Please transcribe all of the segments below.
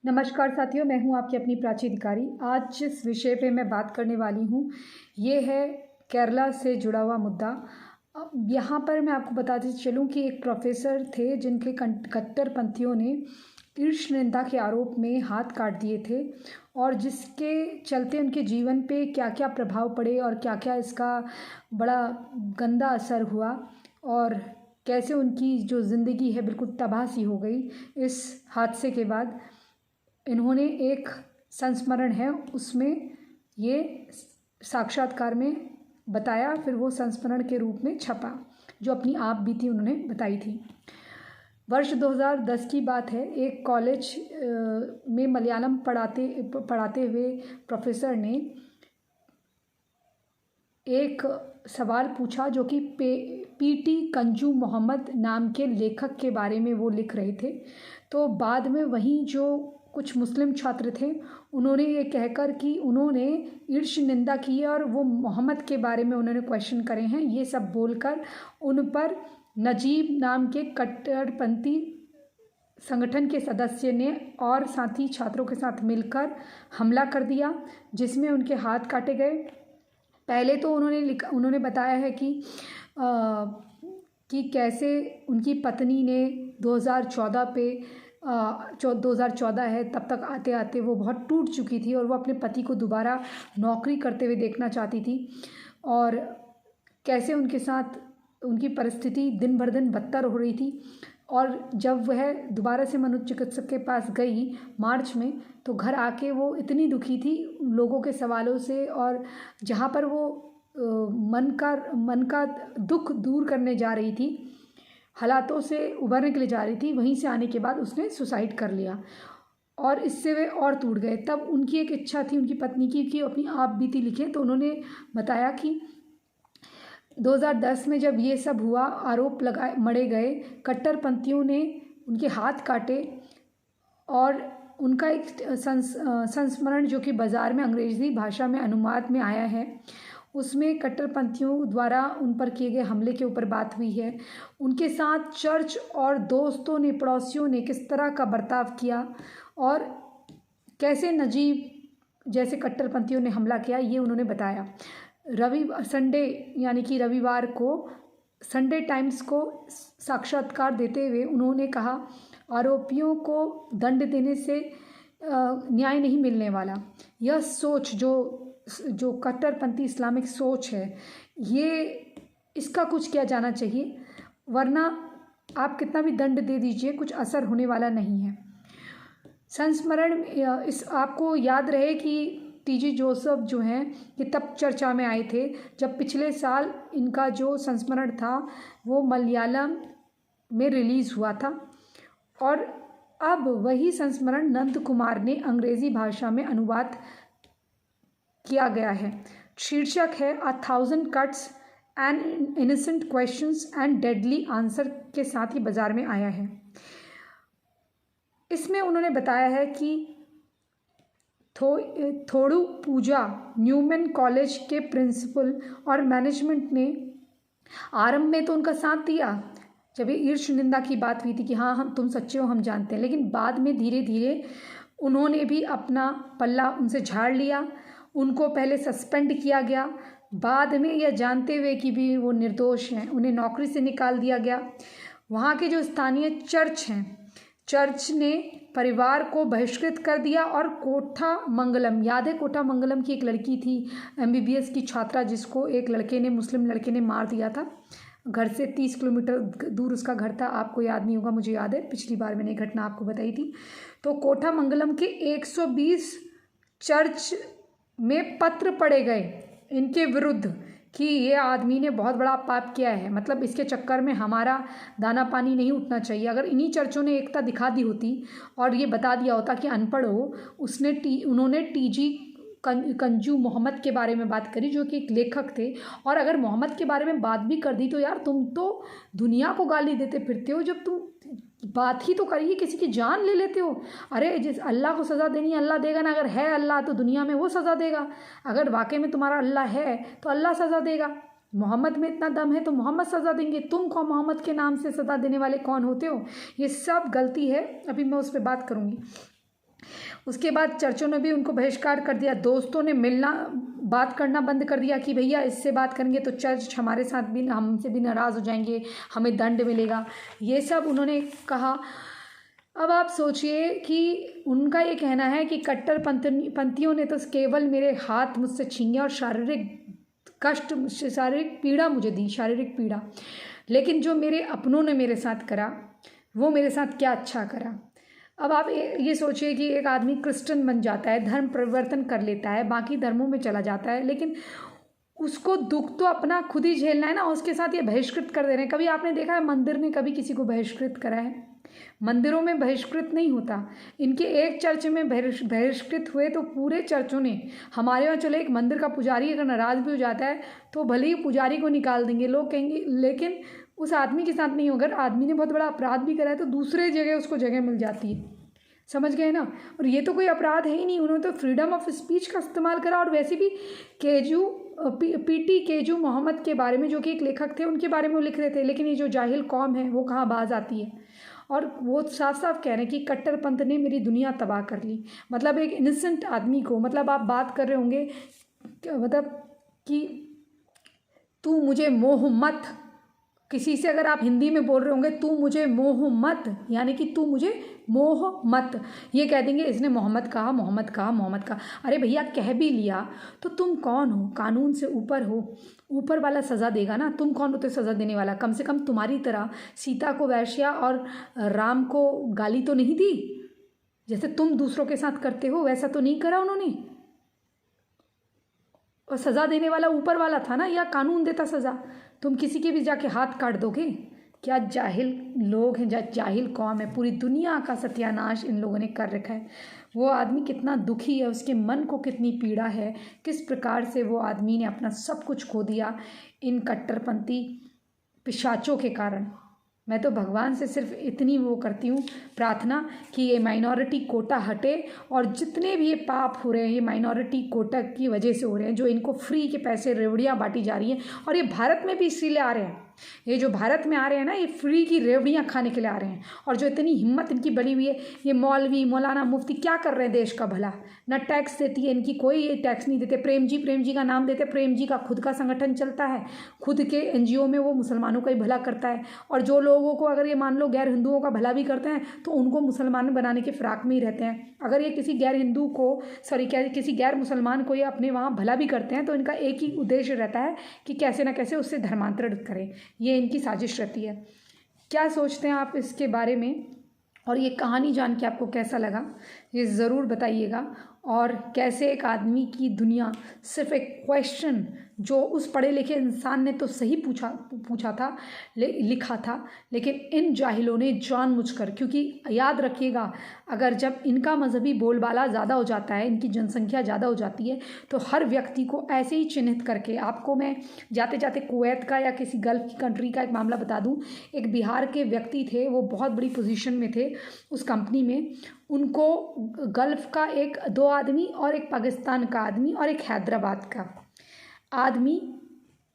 नमस्कार साथियों, मैं हूं आपकी अपनी प्राची अधिकारी। आज जिस विषय पे मैं बात करने वाली हूं ये है केरला से जुड़ा हुआ मुद्दा। यहाँ पर मैं आपको बताती चलूं कि एक प्रोफेसर थे जिनके कट्टरपंथियों ने ईर्ष निंदा के आरोप में हाथ काट दिए थे और जिसके चलते उनके जीवन पे क्या क्या प्रभाव पड़े और क्या क्या इसका बड़ा गंदा असर हुआ और कैसे उनकी जो ज़िंदगी है बिल्कुल तबाह सी हो गई इस हादसे के बाद। इन्होंने एक संस्मरण है उसमें ये साक्षात्कार में बताया, फिर वो संस्मरण के रूप में छपा जो अपनी आप बीती उन्होंने बताई थी। वर्ष 2010 की बात है। एक कॉलेज में मलयालम पढ़ाते हुए प्रोफेसर ने एक सवाल पूछा जो कि पीटी कंजू मोहम्मद नाम के लेखक के बारे में वो लिख रहे थे। तो बाद में वहीं जो कुछ मुस्लिम छात्र थे उन्होंने ये कहकर कि उन्होंने ईर्ष निंदा की है और वो मोहम्मद के बारे में उन्होंने क्वेश्चन करे हैं, ये सब बोलकर उन पर नजीब नाम के कट्टरपंथी संगठन के सदस्य ने और साथी छात्रों के साथ मिलकर हमला कर दिया जिसमें उनके हाथ काटे गए। पहले तो उन्होंने बताया है कि कैसे उनकी पत्नी ने 2014 पे 2014 है तब तक आते आते वो बहुत टूट चुकी थी और वो अपने पति को दोबारा नौकरी करते हुए देखना चाहती थी और कैसे उनके साथ उनकी परिस्थिति दिन भर दिन बदतर हो रही थी। और जब वह दोबारा से मनोचिकित्सक के पास गई मार्च में तो घर आके वो इतनी दुखी थी लोगों के सवालों से और जहाँ पर वो मन का दुख दूर करने जा रही थी, हालातों से उबरने के लिए जा रही थी, वहीं से आने के बाद उसने सुसाइड कर लिया और इससे वे और टूट गए। तब उनकी एक इच्छा थी उनकी पत्नी की कि अपनी आप बीती लिखे। तो उन्होंने बताया कि 2010 में जब ये सब हुआ, आरोप लगाए मढ़े गए, कट्टरपंथियों ने उनके हाथ काटे और उनका एक संस्मरण जो कि बाज़ार में अंग्रेज़ी भाषा में अनुवाद में आया है उसमें कट्टरपंथियों द्वारा उन पर किए गए हमले के ऊपर बात हुई है। उनके साथ चर्च और दोस्तों ने, पड़ोसियों ने किस तरह का बर्ताव किया और कैसे नजीब जैसे कट्टरपंथियों ने हमला किया, ये उन्होंने बताया। संडे यानी कि रविवार को संडे टाइम्स को साक्षात्कार देते हुए उन्होंने कहा, आरोपियों को दंड देने से न्याय नहीं मिलने वाला। यह सोच जो कट्टरपंथी इस्लामिक सोच है, ये इसका कुछ किया जाना चाहिए, वरना आप कितना भी दंड दे दीजिए कुछ असर होने वाला नहीं है। संस्मरण इस आपको याद रहे कि टीजी जोसेफ जो हैं ये तब चर्चा में आए थे जब पिछले साल इनका जो संस्मरण था वो मलयालम में रिलीज़ हुआ था और अब वही संस्मरण नंद कुमार ने अंग्रेज़ी भाषा में अनुवाद किया गया है। शीर्षक है 1000 cuts and innocent questions and deadly answer के साथ ही बाज़ार में आया है। इसमें उन्होंने बताया है कि थोड़ू पूजा न्यूमैन कॉलेज के प्रिंसिपल और मैनेजमेंट ने आरंभ में तो उनका साथ दिया जब ये ईर्ष निंदा की बात हुई थी कि हाँ तुम सच्चे हो, हम जानते हैं, लेकिन बाद में धीरे धीरे उन्होंने भी अपना पल्ला उनसे झाड़ लिया। उनको पहले सस्पेंड किया गया, बाद में यह जानते हुए कि भी वो निर्दोष हैं उन्हें नौकरी से निकाल दिया गया। वहाँ के जो स्थानीय चर्च हैं, चर्च ने परिवार को बहिष्कृत कर दिया और कोठा मंगलम, याद है कोठा मंगलम की एक लड़की थी MBBS की छात्रा जिसको एक लड़के ने, मुस्लिम लड़के ने मार दिया था। घर से 30 किलोमीटर दूर उसका घर था, आपको याद नहीं होगा, मुझे याद है, पिछली बार मैंने घटना आपको बताई थी। तो कोठा मंगलम के 120 चर्च में पत्र पढ़े गए इनके विरुद्ध कि ये आदमी ने बहुत बड़ा पाप किया है, मतलब इसके चक्कर में हमारा दाना पानी नहीं उठना चाहिए। अगर इन्हीं चर्चों ने एकता दिखा दी होती और ये बता दिया होता कि अनपढ़ हो, उन्होंने टीजी कंजू मोहम्मद के बारे में बात करी जो कि एक लेखक थे, और अगर मोहम्मद के बारे में बात भी कर दी तो यार तुम तो दुनिया को गाली देते फिरते हो, जब तुम बात ही तो करिए, किसी की जान ले लेते हो। अरे जिस अल्लाह को सज़ा देनी है अल्लाह देगा ना, अगर है अल्लाह तो दुनिया में वो सज़ा देगा, अगर वाकई में तुम्हारा अल्लाह है तो अल्लाह सज़ा देगा। मोहम्मद में इतना दम है तो मोहम्मद सज़ा देंगे, तुम कौन मोहम्मद के नाम से सज़ा देने वाले कौन होते हो? ये सब गलती है, अभी मैं उस पर बात करूँगी। उसके बाद चर्चों ने भी उनको बहिष्कार कर दिया, दोस्तों ने मिलना बात करना बंद कर दिया कि भैया इससे बात करेंगे तो चर्च हमारे साथ भी हमसे भी नाराज़ हो जाएंगे, हमें दंड मिलेगा, ये सब उन्होंने कहा। अब आप सोचिए कि उनका ये कहना है कि कट्टरपंथियों ने तो केवल मेरे हाथ मुझसे छीने और शारीरिक कष्ट, शारीरिक पीड़ा मुझे दी, शारीरिक पीड़ा, लेकिन जो मेरे अपनों ने मेरे साथ करा वो मेरे साथ क्या अच्छा करा। अब आप ये सोचिए कि एक आदमी क्रिश्चियन बन जाता है, धर्म परिवर्तन कर लेता है, बाकी धर्मों में चला जाता है, लेकिन उसको दुख तो अपना खुद ही झेलना है ना, उसके साथ ये बहिष्कृत कर दे रहे हैं। कभी आपने देखा है मंदिर ने कभी किसी को बहिष्कृत करा है? मंदिरों में बहिष्कृत नहीं होता। इनके एक चर्च में बहिष्कृत हुए तो पूरे चर्चों ने, हमारे यहाँ चलो एक मंदिर का पुजारी अगर नाराज़ भी हो जाता है तो भले ही पुजारी को निकाल देंगे, लोग कहेंगे, लेकिन उस आदमी के साथ नहीं होगा। अगर आदमी ने बहुत बड़ा अपराध भी करा है तो दूसरे जगह उसको जगह मिल जाती है, समझ गए ना। और ये तो कोई अपराध है ही नहीं, उन्होंने तो फ्रीडम ऑफ स्पीच का इस्तेमाल करा। और वैसे भी पीटी केजू मोहम्मद के बारे में, जो कि एक लेखक थे, उनके बारे में वो लिख रहे थे, लेकिन ये जो जाहिल कौम है वो कहाँ बाज आती है। और वो साफ साफ कह रहे हैं कि कट्टरपंथ ने मेरी दुनिया तबाह कर ली। मतलब एक इनोसेंट आदमी को, मतलब आप बात कर रहे होंगे मतलब कि तू मुझे मोह मत, किसी से अगर आप हिंदी में बोल रहे होंगे तू मुझे मोह मत, यानी कि तू मुझे मोह मत, ये कह देंगे इसने मोहम्मद कहा, मोहम्मद कहा, मोहम्मद कहा। अरे भैया कह भी लिया तो तुम कौन हो? कानून से ऊपर हो, ऊपर वाला सज़ा देगा ना, तुम कौन होते सज़ा देने वाला? कम से कम तुम्हारी तरह सीता को वैश्या और राम को गाली तो नहीं दी, जैसे तुम दूसरों के साथ करते हो वैसा तो नहीं करा उन्होंने। और सज़ा देने वाला ऊपर वाला था ना, या कानून देता सज़ा? तुम किसी के भी जाके हाथ काट दोगे? क्या जाहिल लोग हैं, जाहिल कौम है, पूरी दुनिया का सत्यानाश इन लोगों ने कर रखा है। वो आदमी कितना दुखी है, उसके मन को कितनी पीड़ा है, किस प्रकार से वो आदमी ने अपना सब कुछ खो दिया इन कट्टरपंथी पिशाचों के कारण। मैं तो भगवान से सिर्फ इतनी वो करती हूँ प्रार्थना कि ये माइनॉरिटी कोटा हटे, और जितने भी ये पाप हो रहे हैं ये माइनॉरिटी कोटा की वजह से हो रहे हैं, जो इनको फ्री के पैसे रेवड़ियाँ बांटी जा रही हैं। और ये भारत में भी इसीलिए आ रहे हैं, ये जो भारत में आ रहे हैं ना, ये फ्री की रेवड़ियाँ खाने के लिए आ रहे हैं। और जो इतनी हिम्मत इनकी बनी हुई है, ये मौलवी मौलाना मुफ्ती क्या कर रहे हैं देश का भला? ना टैक्स देती है इनकी कोई, ये टैक्स नहीं देते। प्रेम जी का नाम देते, प्रेम जी का खुद का संगठन चलता है, खुद के NGO में वो मुसलमानों का ही भला करता है। और जो लोगों को अगर ये मान लो गैर हिंदुओं का भला भी करते हैं तो उनको मुसलमान बनाने के फिराक में ही रहते हैं। अगर ये किसी गैर हिंदू को, किसी गैर मुसलमान को ये अपने वहाँ भला भी करते हैं तो इनका एक ही उद्देश्य रहता है कि कैसे ना कैसे उससे धर्मांतरित करें, ये इनकी साजिश रहती है। क्या सोचते हैं आप इसके बारे में? और ये कहानी जान के आपको कैसा लगा ये ज़रूर बताइएगा। और कैसे एक आदमी की दुनिया, सिर्फ एक क्वेश्चन जो उस पढ़े लिखे इंसान ने तो सही पूछा था, लिखा था, लेकिन इन जाहिलों ने जानबूझकर, क्योंकि याद रखिएगा अगर जब इनका मजहबी बोलबाला ज़्यादा हो जाता है, इनकी जनसंख्या ज़्यादा हो जाती है, तो हर व्यक्ति को ऐसे ही चिन्हित करके, आपको मैं जाते जाते कुवैत का या किसी गल्फ़ की कंट्री का एक मामला बता दूं। एक बिहार के व्यक्ति थे, वो बहुत बड़ी पोजीशन में थे उस कंपनी में। उनको गल्फ़ का 2 आदमी और एक पाकिस्तान का आदमी और एक हैदराबाद का आदमी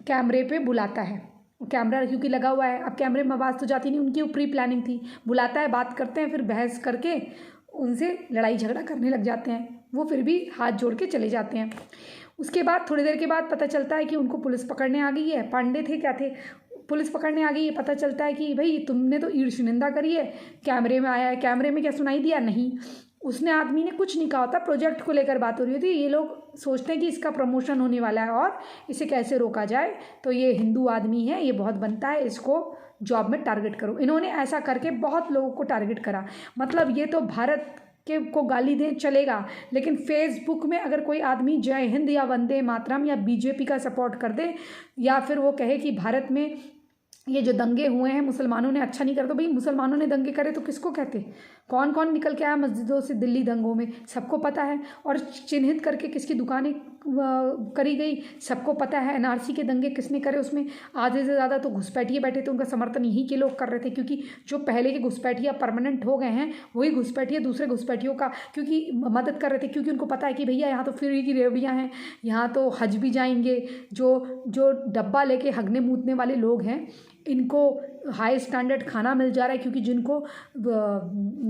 कैमरे पे बुलाता है। कैमरा क्योंकि लगा हुआ है, अब कैमरे में आवाज़ तो जाती नहीं, उनकी प्री प्लानिंग थी। बुलाता है, बात करते हैं, फिर बहस करके उनसे लड़ाई झगड़ा करने लग जाते हैं। वो फिर भी हाथ जोड़ के चले जाते हैं। उसके बाद थोड़ी देर के बाद पता चलता है कि उनको पुलिस पकड़ने आ गई है। पांडे थे क्या थे, पुलिस पकड़ने आ गई है। पता चलता है कि भाई तुमने तो ईर्ष्य निंदा करी है, कैमरे में आया है, कैमरे में क्या सुनाई दिया? नहीं, उसने आदमी ने कुछ नहीं कहा होता। प्रोजेक्ट को लेकर बात हो रही होती है। ये लोग सोचते हैं कि इसका प्रमोशन होने वाला है और इसे कैसे रोका जाए, तो ये हिंदू आदमी है, ये बहुत बनता है, इसको जॉब में टारगेट करो। इन्होंने ऐसा करके बहुत लोगों को टारगेट करा। मतलब ये तो भारत के को गाली दें चलेगा, लेकिन फेसबुक में अगर कोई आदमी जय हिंद या वंदे मातरम या BJP का सपोर्ट कर दे, या फिर वो कहे कि भारत में ये जो दंगे हुए हैं मुसलमानों ने अच्छा नहीं करा, तो भाई मुसलमानों ने दंगे करे तो किसको कहते? कौन कौन निकल के आया मस्जिदों से दिल्ली दंगों में, सबको पता है। और चिन्हित करके किसकी दुकानें करी गई, सबको पता है। NRC के दंगे किसने करे, उसमें आधे से ज़्यादा तो घुसपैठिए बैठे थे, उनका समर्थन यहीं के लोग कर रहे थे। क्योंकि जो पहले के घुसपैठिया परमानेंट हो गए हैं, वही घुसपैठिए दूसरे घुसपैठियों का क्योंकि मदद कर रहे थे, क्योंकि उनको पता है कि भैया यहाँ तो फ्री की रेवड़ियाँ हैं, यहाँ तो हज भी जाएंगे। जो डब्बा लेके हगने मूतने वाले लोग हैं, इनको हाई स्टैंडर्ड खाना मिल जा रहा है, क्योंकि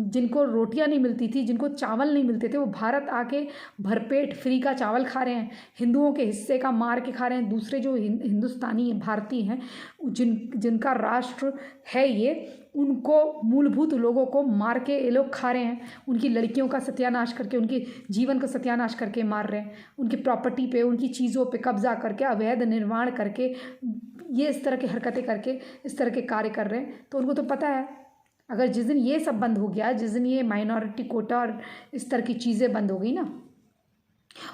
जिनको रोटियां नहीं मिलती थी, जिनको चावल नहीं मिलते थे, वो भारत आके भरपेट फ्री का चावल खा रहे हैं, हिंदुओं के हिस्से का मार के खा रहे हैं। दूसरे जो हिंदुस्तानी भारतीय हैं, जिनका राष्ट्र है ये, उनको मूलभूत लोगों को मार के ये लोग खा रहे हैं, उनकी लड़कियों का सत्यानाश करके, उनके जीवन का सत्यानाश करके मार रहे हैं, उनकी प्रॉपर्टी पे, उनकी चीज़ों पे कब्जा करके, अवैध निर्माण करके, ये इस तरह की हरकतें करके, इस तरह के कार्य कर रहे हैं। तो उनको तो पता है, अगर जिस दिन ये सब बंद हो गया, जिस दिन ये माइनॉरिटी कोटा और इस तरह की चीज़ें बंद हो गई ना,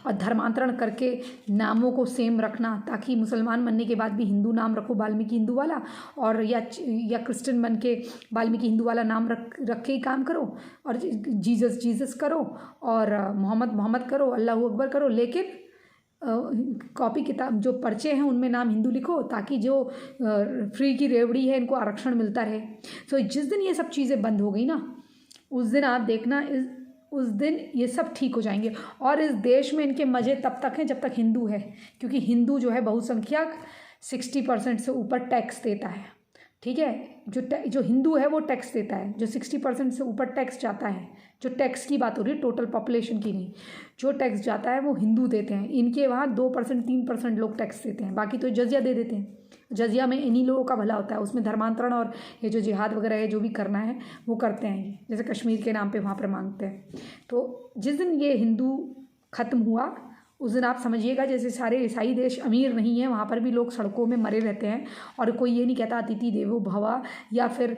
और धर्मांतरण करके नामों को सेम रखना, ताकि मुसलमान बनने के बाद भी हिंदू नाम रखो, वाल्मीकि हिंदू वाला, और या क्रिश्चियन बन के वाल्मीकि हिंदू वाला नाम रख के ही काम करो, और जीसस करो, और मोहम्मद करो, अल्लाह अकबर करो, लेकिन कॉपी किताब जो पर्चे हैं उनमें नाम हिंदू लिखो, ताकि जो फ्री की रेवड़ी है इनको आरक्षण मिलता रहे। तो जिस दिन ये सब चीज़ें बंद हो गई ना, उस दिन आप देखना, उस दिन ये सब ठीक हो जाएंगे। और इस देश में इनके मज़े तब तक हैं जब तक हिंदू है, क्योंकि हिंदू जो है बहुसंख्यक 60% से ऊपर टैक्स देता है। ठीक है, जो हिंदू है वो टैक्स देता है, जो 60% से ऊपर टैक्स जाता है, जो टैक्स की बात हो रही है टोटल पॉपुलेशन की नहीं, जो टैक्स जाता है वो हिंदू देते हैं। इनके वहाँ 2% 3% लोग टैक्स देते हैं, बाकी तो जजिया दे देते हैं। जजिया में इन्हीं लोगों का भला होता है, उसमें धर्मांतरण और ये जो जिहाद वगैरह है, जो भी करना है वो करते हैं ये, जैसे कश्मीर के नाम पे वहाँ पर मांगते हैं। तो जिस दिन ये हिंदू ख़त्म हुआ, उस दिन आप समझिएगा, जैसे सारे ईसाई देश अमीर नहीं हैं, वहाँ पर भी लोग सड़कों में मरे रहते हैं, और कोई ये नहीं कहता अतिथि देवो भव, या फिर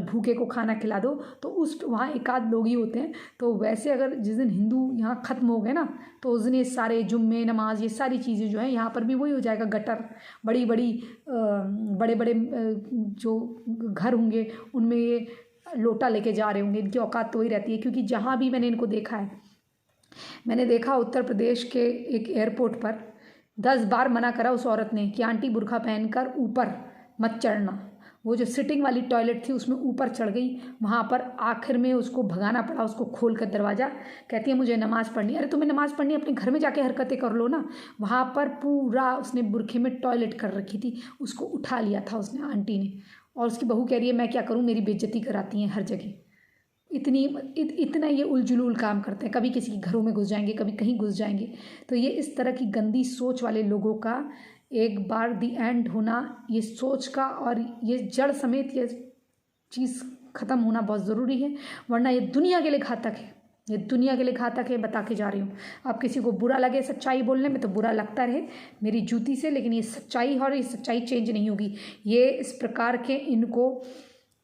भूखे को खाना खिला दो, तो उस वहाँ एकाध लोग ही होते हैं। तो वैसे अगर जिस दिन हिंदू यहाँ ख़त्म हो गए ना, तो उस दिन ये सारे जुम्मे नमाज, ये सारी चीज़ें जो हैं यहाँ पर भी वही हो जाएगा। गटर, बड़े बड़े जो घर होंगे उनमें ये लोटा लेके जा रहे होंगे, इनकी औकात तो वही रहती है। क्योंकि जहाँ भी मैंने इनको देखा है, मैंने देखा उत्तर प्रदेश के एक एयरपोर्ट पर 10 बार मना करा उस औरत ने कि आंटी बुर्खा पहनकर ऊपर मत चढ़ना। वो जो सिटिंग वाली टॉयलेट थी उसमें ऊपर चढ़ गई, वहाँ पर आखिर में उसको भगाना पड़ा, उसको खोल कर दरवाज़ा। कहती है मुझे नमाज़ पढ़नी। अरे तुम्हें नमाज़ पढ़नी, अपने घर में जाके हरकतें कर लो ना। वहाँ पर पूरा उसने बुरखे में टॉयलेट कर रखी थी, उसको उठा लिया था उसने, आंटी ने। और उसकी बहू कह रही है मैं क्या करूँ, मेरी बेइज्जती कराती हैं हर जगह। इतना ये उलझुलूल काम करते हैं, कभी किसी के घरों में घुस जाएंगे, कभी कहीं घुस जाएंगे। तो ये इस तरह की गंदी सोच वाले लोगों का एक बार दी एंड होना, ये सोच का, और ये जड़ समेत ये चीज़ ख़त्म होना बहुत ज़रूरी है, वरना ये दुनिया के लिए घातक है। ये दुनिया के लिए घातक है, बता के जा रही हूँ। अब किसी को बुरा लगे सच्चाई बोलने में तो बुरा लगता रहे मेरी जूती से, लेकिन ये सच्चाई है, और ये सच्चाई चेंज नहीं होगी। ये इस प्रकार के इनको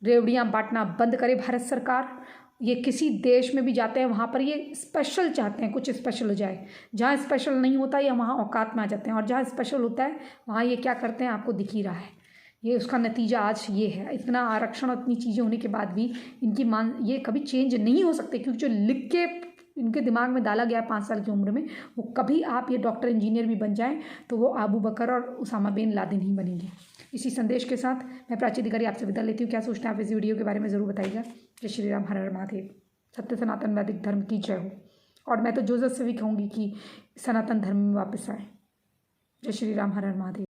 रेवड़ियाँ बांटना बंद करे भारत सरकार। ये किसी देश में भी जाते हैं वहाँ पर ये स्पेशल चाहते हैं, कुछ स्पेशल हो जाए। जहाँ स्पेशल नहीं होता ये वहाँ औकात में आ जाते हैं, और जहाँ स्पेशल होता है वहाँ ये क्या करते हैं आपको दिख ही रहा है। ये उसका नतीजा आज ये है। इतना आरक्षण और इतनी चीज़ें होने के बाद भी इनकी ये कभी चेंज नहीं हो सकते, क्योंकि जो लिख के इनके दिमाग में डाला गया 5 साल की उम्र में, वो कभी आप ये डॉक्टर इंजीनियर भी बन जाएं तो वो अबू बकर और उसामा बिन लादेन ही बनेंगे। इसी संदेश के साथ मैं प्राची अधिकारी आपसे विदा लेती हूँ। क्या सोचते हैं आप इस वीडियो के बारे में ज़रूर बताइएगा। जय श्री राम, हर हर महादेव। सत्य सनातन वैदिक धर्म की जय हो। और मैं तो जोसेफ से भी कहूँगी कि सनातन धर्म में वापस आए। जय श्री राम, हर हर महादेव।